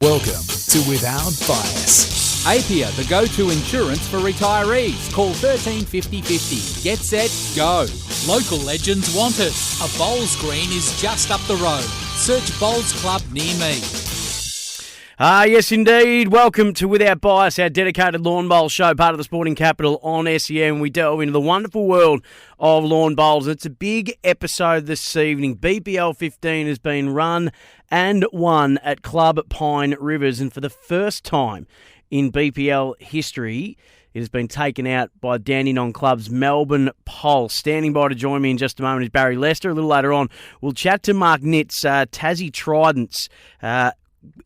Welcome to Without Bias. Apia, the go-to insurance for retirees. Call 13 50 50. Get set, go. Local legends want it. A bowls green is just up the road. Search Bowls Club near me. Yes, indeed. Welcome to Without Bias, our dedicated lawn bowl show, part of the Sporting Capital on SEN. We delve into the wonderful world of lawn bowls. It's a big episode this evening. BPL 15 has been run and won at Club Pine Rivers, and for the first time in BPL history, it has been taken out by Dandenong Club's Melbourne Pulse. Standing by to join me in just a moment is Barrie Lester. A little later on, we'll chat to Mark Nitz. Tassie Tridents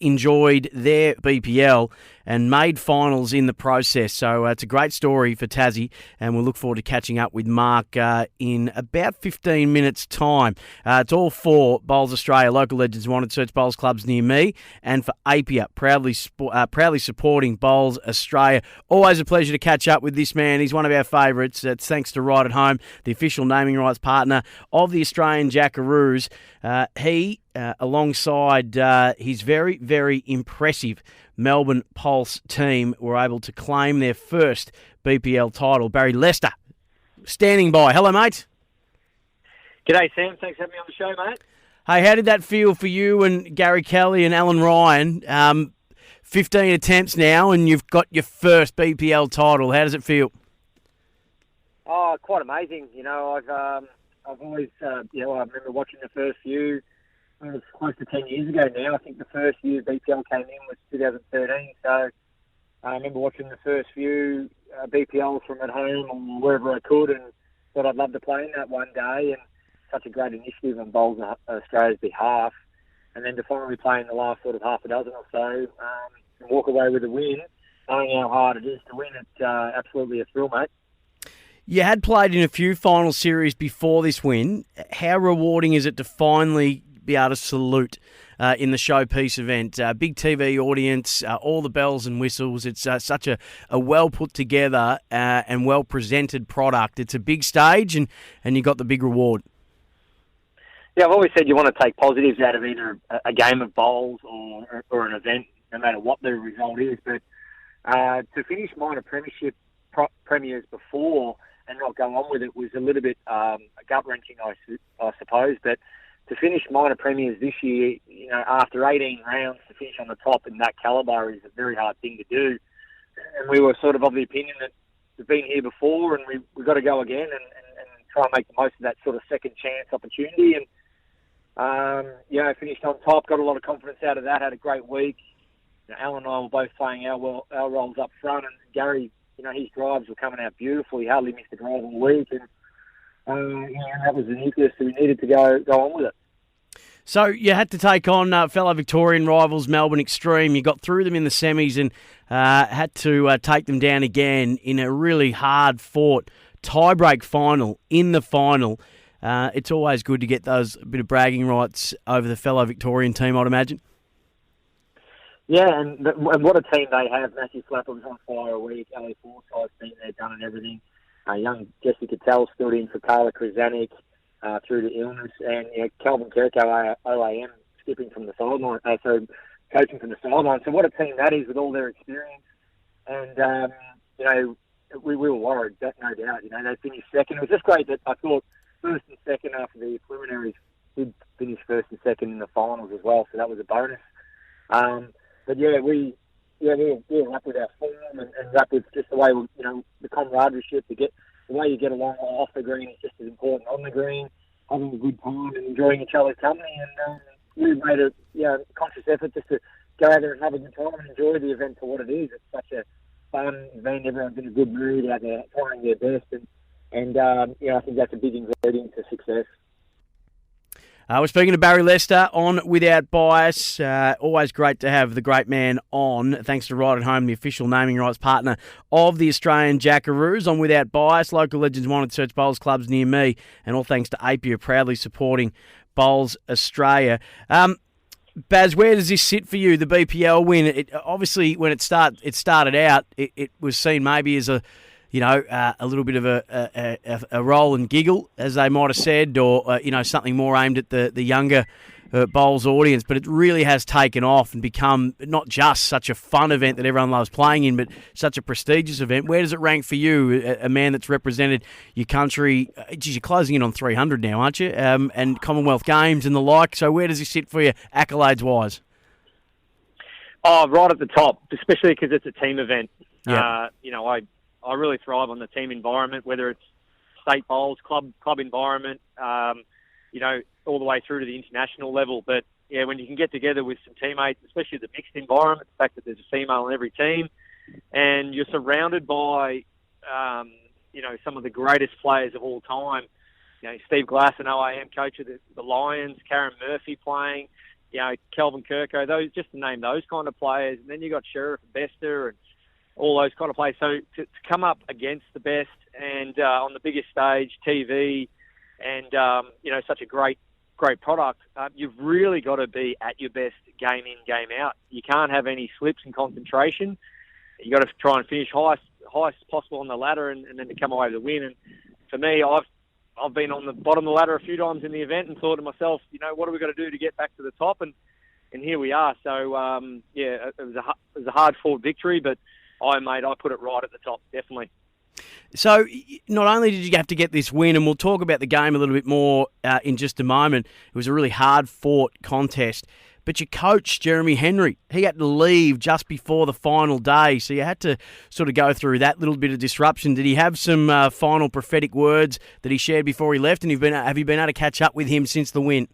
enjoyed their BPL and made finals in the process. So it's a great story for Tassie, and we'll look forward to catching up with Mark in about 15 minutes' time. It's all for Bowls Australia, local legends wanted, search bowls clubs near me, and for Apia, proudly supporting Bowls Australia. Always a pleasure to catch up with this man. He's one of our favourites. It's thanks to Right at Home, the official naming rights partner of the Australian Jackaroos. Alongside his very, very impressive Melbourne Pulse team, were able to claim their first BPL title. Barrie Lester, standing by. Hello, mate. G'day, Sam. Thanks for having me on the show, mate. Hey, how did that feel for you and Gary Kelly and Alan Ryan? 15 attempts now, and you've got your first BPL title. How does it feel? Oh, quite amazing. You know, I've always, I remember watching the first few. It was close to 10 years ago now. I think the first year BPL came in was 2013. So I remember watching the first few BPLs from at home or wherever I could, and thought I'd love to play in that one day. And such a great initiative on Bowls Australia's behalf. And then to finally play in the last sort of half a dozen or so and walk away with a win, knowing how hard it is to win, it's absolutely a thrill, mate. You had played in a few final series before this win. How rewarding is it to finally be able to salute in the showpiece event? Big TV audience, all the bells and whistles. It's such a well put together and well presented product. It's a big stage, and you got the big reward. Yeah, I've always said you want to take positives out of either a game of bowls or an event, no matter what the result is. But to finish minor premiers before and not go on with it was a little bit gut-wrenching, I suppose. But to finish minor premiers this year, you know, after 18 rounds, to finish on the top in that calibre is a very hard thing to do. And we were sort of the opinion that we've been here before and we've got to go again and try and make the most of that sort of second chance opportunity. And, finished on top, got a lot of confidence out of that, had a great week. You know, Alan and I were both playing our roles up front, and Gary, you know, his drives were coming out beautiful. He hardly missed a drive all week, and that was the nucleus that we needed to go on with it. So you had to take on fellow Victorian rivals Melbourne Extreme. You got through them in the semis and had to take them down again in a really hard-fought tie-break final in the final. It's always good to get those bit of bragging rights over the fellow Victorian team, I'd imagine. Yeah, and what a team they have. Matthew Flappham's on fire a week. Ali Forsyth's been there, done and everything. Young Jessica Tell stood in for Carla Krasanik through to illness, and Calvin Kirko, OAM, skipping from the sideline, coaching from the sideline. So what a team that is with all their experience. And, we were worried, no doubt. You know, they finished second. It was just great that I thought first and second after the preliminaries did finish first and second in the finals as well, so that was a bonus. But we were up with our form and up with just the way, the camaraderie, the way you get along off the green is just as important on the green, having a good time and enjoying each other's company. And we made a conscious effort just to go out there and have a good time and enjoy the event for what it is. It's such a fun event. Everyone's in a good mood out there trying their best. And I think that's a big ingredient to success. We're speaking to Barrie Lester on Without Bias. Always great to have the great man on. Thanks to Right at Home, the official naming rights partner of the Australian Jackaroos. On Without Bias, local legends wanted, search bowls clubs near me. And all thanks to Apia, proudly supporting Bowls Australia. Baz, where does this sit for you, the BPL win? Obviously, when it started out, it was seen maybe as a little bit of a roll and giggle, as they might have said, or something more aimed at the younger bowls audience, but it really has taken off and become not just such a fun event that everyone loves playing in, but such a prestigious event. Where does it rank for you, a man that's represented your country? Geez, you're closing in on 300 now, aren't you? And Commonwealth Games and the like. So where does he sit for you, accolades-wise? Oh, right at the top, especially because it's a team event. Yeah. I really thrive on the team environment, whether it's state bowls, club environment, all the way through to the international level. But, yeah, when you can get together with some teammates, especially the mixed environment, the fact that there's a female in every team, and you're surrounded by, some of the greatest players of all time. Steve Glass, an OAM coach of the Lions, Karen Murphy playing, Kelvin Kirko, those, just to name those kind of players. And then you got Sheriff and Bester and all those kind of players. So to come up against the best and on the biggest stage, TV, and, such a great product, you've really got to be at your best game in, game out. You can't have any slips in concentration. You got to try and finish highest possible on the ladder and then to come away with the win. And for me, I've been on the bottom of the ladder a few times in the event and thought to myself, what are we got to do to get back to the top? And here we are. So, it was a hard-fought victory, but I put it right at the top, definitely. So not only did you have to get this win, and we'll talk about the game a little bit more in just a moment, it was a really hard-fought contest, but your coach, Jeremy Henry, he had to leave just before the final day, so you had to sort of go through that little bit of disruption. Did he have some final prophetic words that he shared before he left, and have you been able to catch up with him since the win?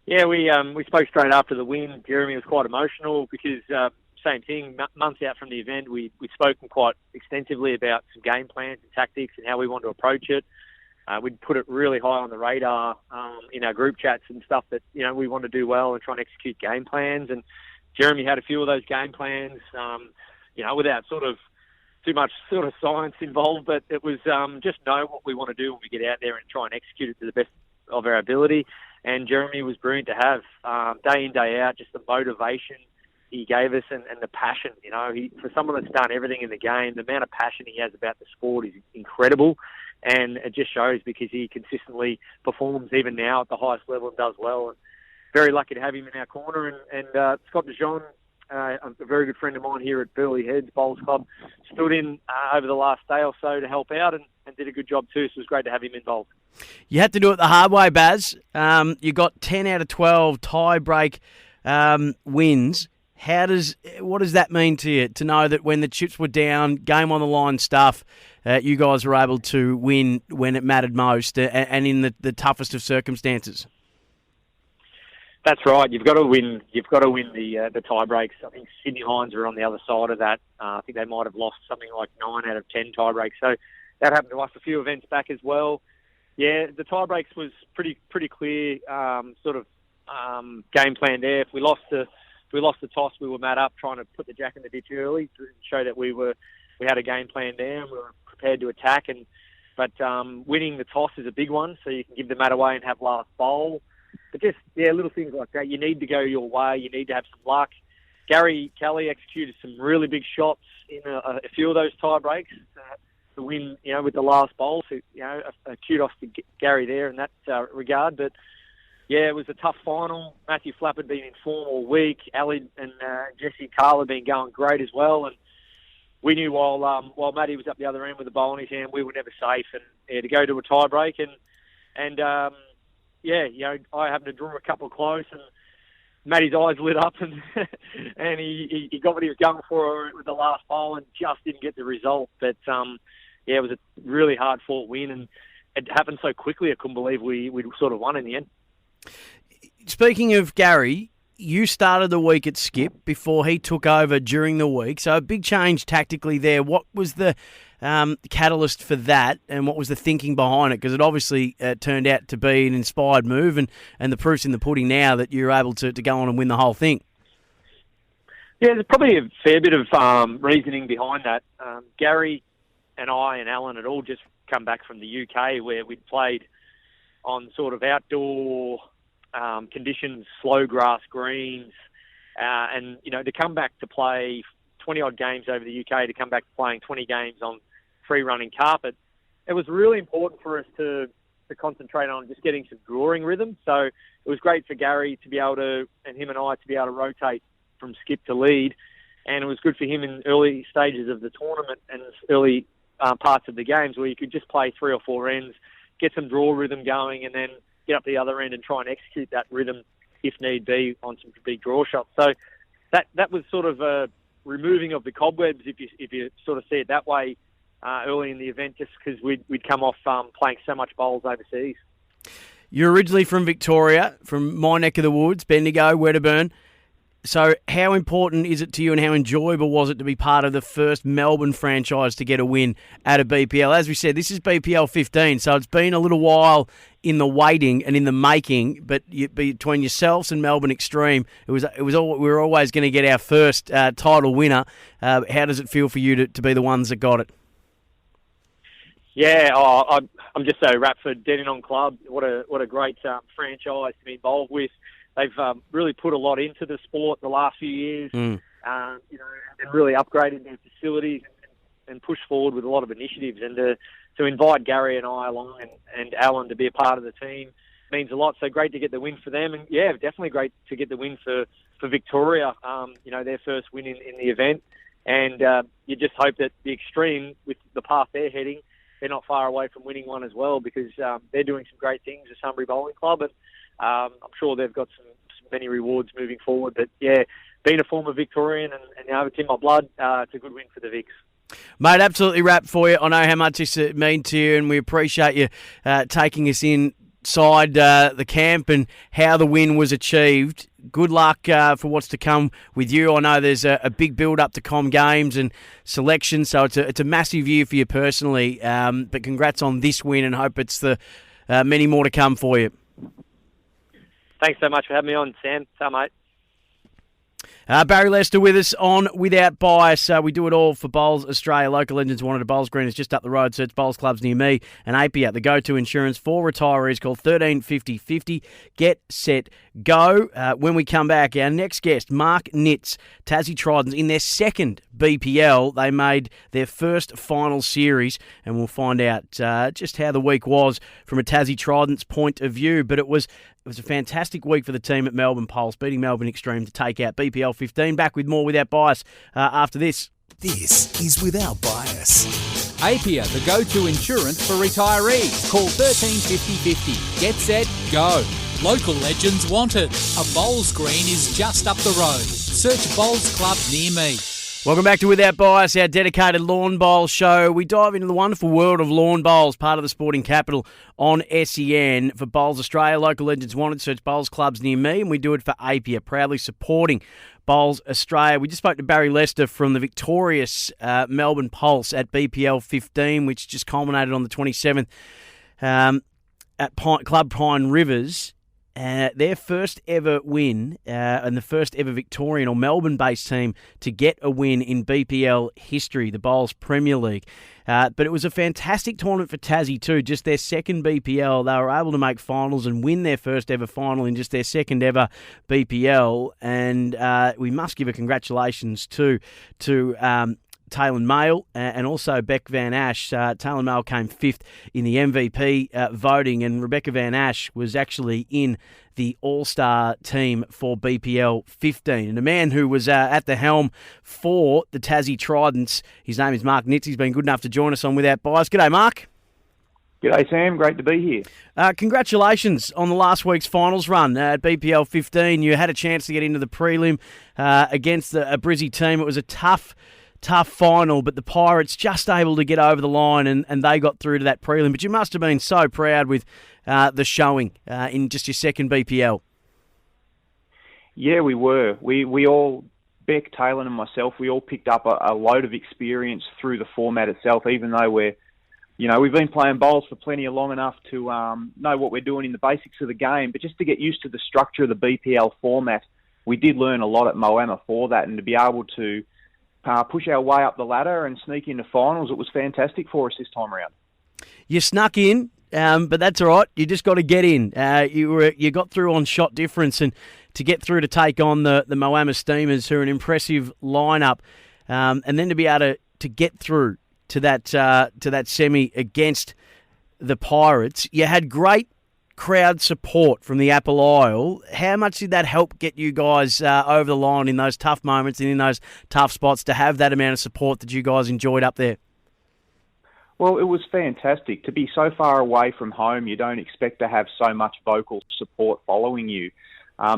Yeah, we spoke straight after the win. Jeremy was quite emotional because... same thing, months out from the event, we'd spoken quite extensively about some game plans and tactics and how we want to approach it. We'd put it really high on the radar in our group chats and stuff that, we want to do well and try and execute game plans. And Jeremy had a few of those game plans, without sort of too much sort of science involved, but it was just know what we want to do when we get out there and try and execute it to the best of our ability. And Jeremy was brilliant to have day in, day out, just the motivation he gave us and the passion. For someone that's done everything in the game, the amount of passion he has about the sport is incredible, and it just shows because he consistently performs even now at the highest level and does well. And very lucky to have him in our corner. And Scott DeJean, a very good friend of mine here at Burleigh Heads Bowls Club, stood in over the last day or so to help out and did a good job too, so it was great to have him involved. You had to do it the hard way, Baz. You got 10 out of 12 tie-break wins. What does that mean to you, to know that when the chips were down, game on the line stuff, you guys were able to win when it mattered most and in the toughest of circumstances? That's right. You've got to win. You've got to win the tie breaks. I think Sydney Hinds were on the other side of that. I think they might have lost something like 9 out of 10 tie breaks. So that happened to us a few events back as well. Yeah, the tie breaks was pretty clear game plan there. If we lost the toss, we were mad up trying to put the jack in the ditch early to show that we had a game plan there and we were prepared to attack. But winning the toss is a big one, so you can give the mat away and have last bowl. But just little things like that. You need to go your way. You need to have some luck. Gary Kelly executed some really big shots in a few of those tie breaks to win. With the last bowl. So a kudos to Gary there in that regard. But yeah, it was a tough final. Matthew Flapp had been in form all week. Ali and Jesse Carl had been going great as well. And we knew while Matty was up the other end with the bowl in his hand, we were never safe. And to go to a tie break and I happened to draw a couple close and Matty's eyes lit up and and he got what he was going for with the last bowl and just didn't get the result. But it was a really hard fought win and it happened so quickly. I couldn't believe we sort of won in the end. Speaking of Gary, you started the week at skip before he took over during the week, so a big change tactically there. What was the catalyst for that, and what was the thinking behind it? Because it obviously turned out to be an inspired move, and the proof's in the pudding now that you're able to go on and win the whole thing. Yeah, there's probably a fair bit of reasoning behind that. Gary and I and Alan had all just come back from the UK where we'd played on sort of outdoor conditions, slow grass greens, and to come back to play 20-odd games over the UK, to come back to playing 20 games on free-running carpet, it was really important for us to to concentrate on just getting some drawing rhythm. So it was great for Gary to be able to, and him and I, to be able to rotate from skip to lead. And it was good for him in early stages of the tournament and early parts of the games where you could just play 3 or 4 ends, get some draw rhythm going, and then get up the other end and try and execute that rhythm if need be on some big draw shots. So that was sort of a removing of the cobwebs, if you sort of see it that way, early in the event, just because we'd come off playing so much bowls overseas. You're originally from Victoria, from my neck of the woods, Bendigo, Wedderburn. So how important is it to you and how enjoyable was it to be part of the first Melbourne franchise to get a win at a BPL? As we said, this is BPL 15, so it's been a little while in the waiting and in the making, but between yourselves and Melbourne Extreme, we were always going to get our first title winner. How does it feel for you to be the ones that got it? Yeah, I'm just so wrapped for Dandenong Club. What a great franchise to be involved with. They've really put a lot into the sport the last few years, and really upgraded their facilities and pushed forward with a lot of initiatives. And to invite Gary and I along and Alan to be a part of the team means a lot. So great to get the win for them, and yeah, definitely great to get the win for Victoria. Their first win in the event, and you just hope that the Extreme, with the path they're heading, they're not far away from winning one as well, because they're doing some great things at Sunbury Bowling Club, and I'm sure they've got some many rewards moving forward. But yeah, being a former Victorian and now it's in my blood, it's a good win for the Vics. Mate, absolutely wrapped for you. I know how much this means to you, and we appreciate you taking us inside the camp and how the win was achieved. Good luck for what's to come with you. I know there's a big build-up to Com Games and selection, so it's a massive year for you personally. But congrats on this win, and hope it's the many more to come for you. Thanks so much for having me on, Sam. So, mate. Barrie Lester with us on Without Bias. We do it all for Bowls Australia. Local Legends wanted a Bowls Green is just up the road. Search Bowls Clubs near me. And APIA, the go-to insurance for retirees, called 135050. Get, set, go. When we come back, our next guest, Mark Nitz, Tassie Tridents, in their second BPL. They made their first final series, and we'll find out just how the week was from a Tassie Tridents point of view. But it was a fantastic week for the team at Melbourne Pulse, beating Melbourne Extreme to take out BPL 15. Back with more Without Bias after this. This is Without Bias. APIA, the go-to insurance for retirees. Call 135050. Get set, go. Local legends wanted. A bowls green is just up the road. Search Bowls Club near me. Welcome back to Without Bias, our dedicated lawn bowl show. We dive into the wonderful world of lawn bowls, part of the sporting capital on SEN. For Bowls Australia, local legends wanted, search Bowls Clubs near me, and we do it for APIA, proudly supporting Bowls Australia. We just spoke to Barrie Lester from the victorious Melbourne Pulse at BPL 15, which just culminated on the 27th at Club Pine Rivers. Their first ever win and the first ever Victorian or Melbourne-based team to get a win in BPL history, the Bowls Premier League. But it was a fantastic tournament for Tassie too. Just their second BPL, they were able to make finals and win their first ever final in just their second ever BPL. And we must give a congratulations to Taylor Mail and also Beck Van Ash. Taylor Mail came fifth in the MVP voting, and Rebecca Van Ash was actually in the All-Star team for BPL 15. And a man who was at the helm for the Tassie Tridents, his name is Mark Nitz. He's been good enough to join us on Without Bias. G'day, Mark. G'day, Sam. Great to be here. Congratulations on the last week's finals run at BPL 15. You had a chance to get into the prelim against a Brizzy team. It was a tough final, but the Pirates just able to get over the line and they got through to that prelim. But you must have been so proud with the showing in just your second BPL. Yeah, we were. We all, Beck, Taylor and myself, we all picked up a load of experience through the format itself, even though we've been playing bowls for plenty of long enough to know what we're doing in the basics of the game. But just to get used to the structure of the BPL format, we did learn a lot at Moama for that, and to be able to push our way up the ladder and sneak into finals, it was fantastic for us this time around. You snuck in, but that's all right. You just got to get in. You got through on shot difference, and to get through to take on the Moama Steamers, who are an impressive lineup, and then to be able to get through to that semi against the Pirates. You had great crowd support from the Apple Isle. How much did that help get you guys over the line in those tough moments and in those tough spots to have that amount of support that you guys enjoyed up there? Well, it was fantastic. To be so far away from home, you don't expect to have so much vocal support following you.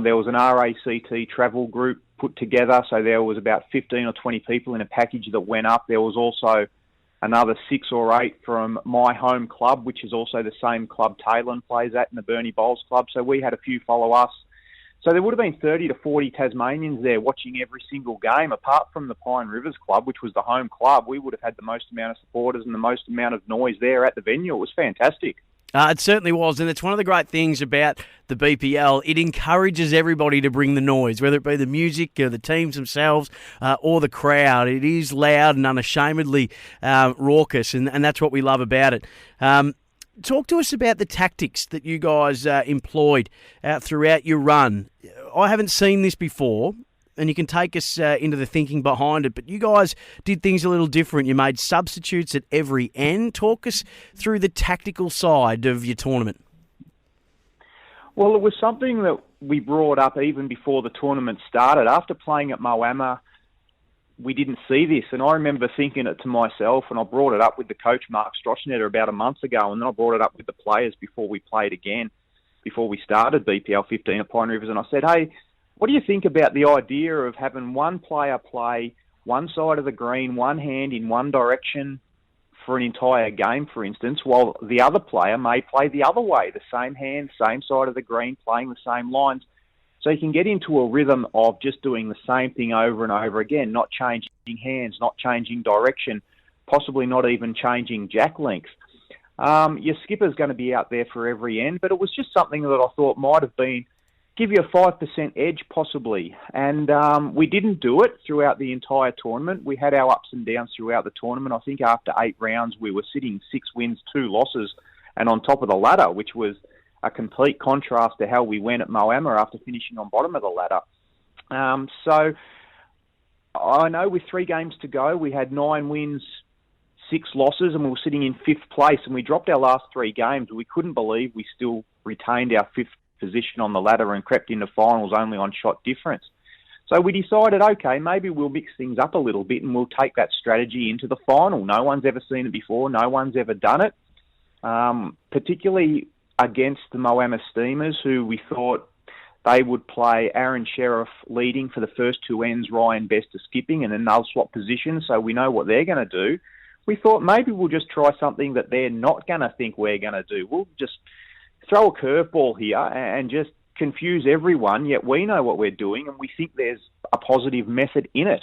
There was an RACT travel group put together, so there was about 15 or 20 people in a package that went up. There was also another 6 or 8 from my home club, which is also the same club Taylor plays at in the Burnie Bowls Club. So we had a few follow us. So there would have been 30 to 40 Tasmanians there watching every single game. Apart from the Pine Rivers Club, which was the home club, we would have had the most amount of supporters and the most amount of noise there at the venue. It was fantastic. It certainly was, and it's one of the great things about the BPL. It encourages everybody to bring the noise, whether it be the music or the teams themselves or the crowd. It is loud and unashamedly raucous, and that's what we love about it. Talk to us about the tactics that you guys employed throughout your run. I haven't seen this before, and you can take us into the thinking behind it, but you guys did things a little different. You made substitutes at every end. Talk us through the tactical side of your tournament. Well, it was something that we brought up even before the tournament started. After playing at Moama, we didn't see this, and I remember thinking it to myself, and I brought it up with the coach, Mark Strochnetter, about a month ago, and then I brought it up with the players before we played again, before we started BPL 15 at Pine Rivers, and I said, hey, what do you think about the idea of having one player play one side of the green, one hand in one direction for an entire game, for instance, while the other player may play the other way, the same hand, same side of the green, playing the same lines. So you can get into a rhythm of just doing the same thing over and over again, not changing hands, not changing direction, possibly not even changing jack length. Your skipper's going to be out there for every end, but it was just something that I thought might have been give you a 5% edge possibly. And we didn't do it throughout the entire tournament. We had our ups and downs throughout the tournament. I think after 8 rounds, we were sitting 6 wins, 2 losses, and on top of the ladder, which was a complete contrast to how we went at Moama after finishing on bottom of the ladder. So I know with 3 games to go, we had 9 wins, 6 losses, and we were sitting in 5th place, and we dropped our last 3 games. We couldn't believe we still retained our 5th position on the ladder and crept into finals only on shot difference. So we decided, okay, maybe we'll mix things up a little bit and we'll take that strategy into the final. No one's ever seen it before. No one's ever done it, particularly against the Moama Steamers, who we thought they would play Aaron Sheriff leading for the first 2 ends, Ryan Bester skipping, and then they'll swap positions, so we know what they're going to do. We thought maybe we'll just try something that they're not going to think we're going to do. We'll just throw a curveball here and just confuse everyone, yet we know what we're doing and we think there's a positive method in it.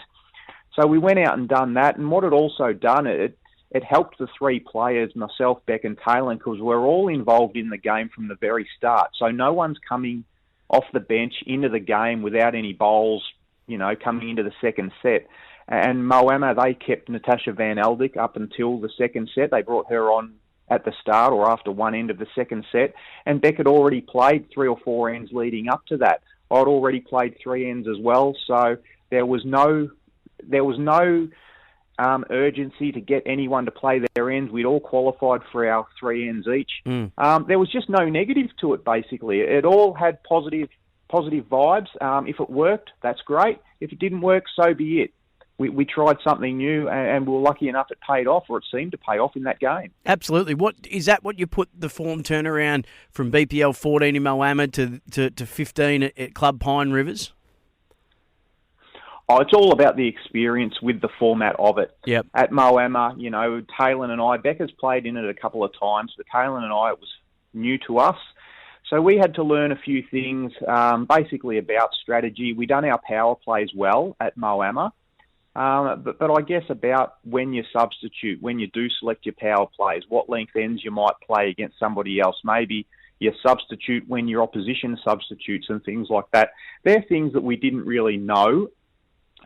So we went out and done that, and what it also done, it helped the 3 players, myself, Beck and Taylor, because we're all involved in the game from the very start. So no one's coming off the bench into the game without any bowls, coming into the second set. And Moama, they kept Natasha Van Eldik up until the second set. They brought her on at the start or after one end of the second set, and Beck had already played 3 or 4 ends leading up to that. I'd already played 3 ends as well, so there was no urgency to get anyone to play their ends. We'd all qualified for our 3 ends each. There was just no negative to it, basically. It all had positive vibes. If it worked, that's great. If it didn't work, so be it. We tried something new, and we were lucky enough it paid off, or it seemed to pay off in that game. Absolutely. What you put the form turnaround from BPL 14 in Moama to 15 at Club Pine Rivers? Oh, it's all about the experience with the format of it. Yep. At Moama, Taylor and I, Becca's played in it a couple of times, but Taylor and I, it was new to us. So we had to learn a few things, basically about strategy. We done our power plays well at Moama. But I guess about when you substitute, when you do select your power plays, what length ends you might play against somebody else. Maybe you substitute when your opposition substitutes and things like that. They're things that we didn't really know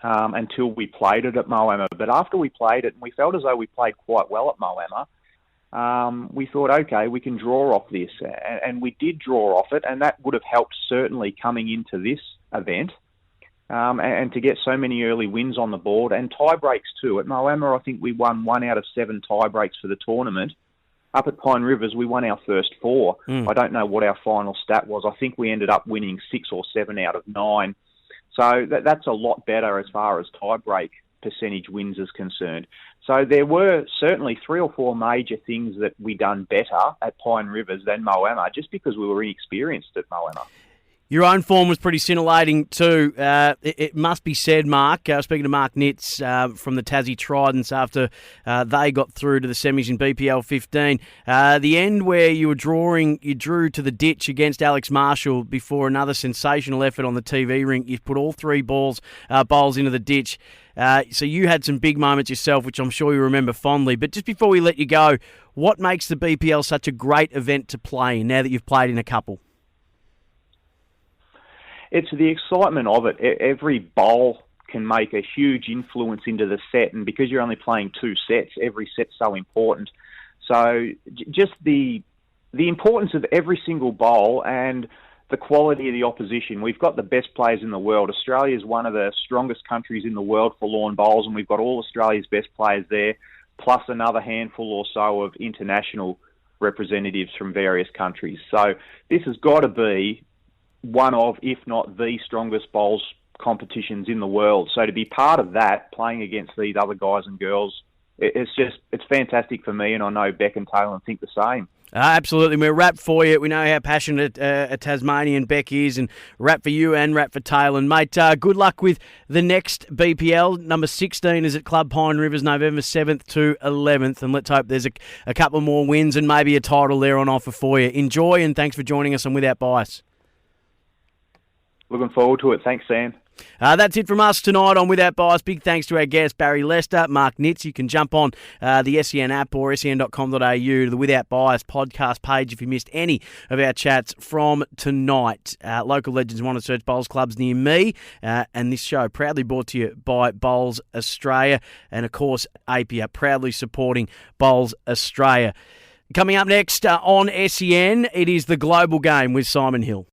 until we played it at Moama. But after we played it, and we felt as though we played quite well at Moama, we thought, okay, we can draw off this. And we did draw off it, and that would have helped certainly coming into this event. And to get so many early wins on the board and tie breaks too. At Moama, I think we won 1 out of 7 tie breaks for the tournament. up at Pine Rivers, we won our first 4. I don't know what our final stat was. I think we ended up winning 6 or 7 out of 9. So that's a lot better as far as tie-break percentage wins is concerned. So there were certainly 3 or 4 major things that we done better at Pine Rivers than Moama, just because we were inexperienced at Moama. Your own form was pretty scintillating too. It must be said, Mark, speaking to Mark Nitz from the Tassie Tridents after they got through to the semis in BPL 15. The end where you drew to the ditch against Alex Marshall before another sensational effort on the TV rink. You put all 3 bowls into the ditch. So you had some big moments yourself, which I'm sure you remember fondly. But just before we let you go, what makes the BPL such a great event to play now that you've played in a couple? It's the excitement of it. Every bowl can make a huge influence into the set, and because you're only playing 2 sets, every set's so important. So just the importance of every single bowl and the quality of the opposition. We've got the best players in the world. Australia is one of the strongest countries in the world for lawn bowls, and we've got all Australia's best players there, plus another handful or so of international representatives from various countries. So this has got to be one of, if not the strongest bowls competitions in the world. So to be part of that, playing against these other guys and girls, it's fantastic for me, and I know Beck and Taylor think the same. Absolutely. We're wrapped for you. We know how passionate a Tasmanian Beck is, and wrap for you and wrap for Taylor. Mate, good luck with the next BPL. Number 16 is at Club Pine Rivers, November 7th to 11th, and let's hope there's a couple more wins and maybe a title there on offer for you. Enjoy, and thanks for joining us on Without Bias. Looking forward to it. Thanks, Sam. That's it from us tonight on Without Bias. Big thanks to our guests, Barrie Lester, Mark Nitz. You can jump on the SEN app or sen.com.au to the Without Bias podcast page if you missed any of our chats from tonight. Local legends want to search bowls clubs near me, and this show proudly brought to you by Bowls Australia, and of course APIA proudly supporting Bowls Australia. Coming up next on SEN, it is the Global Game with Simon Hill.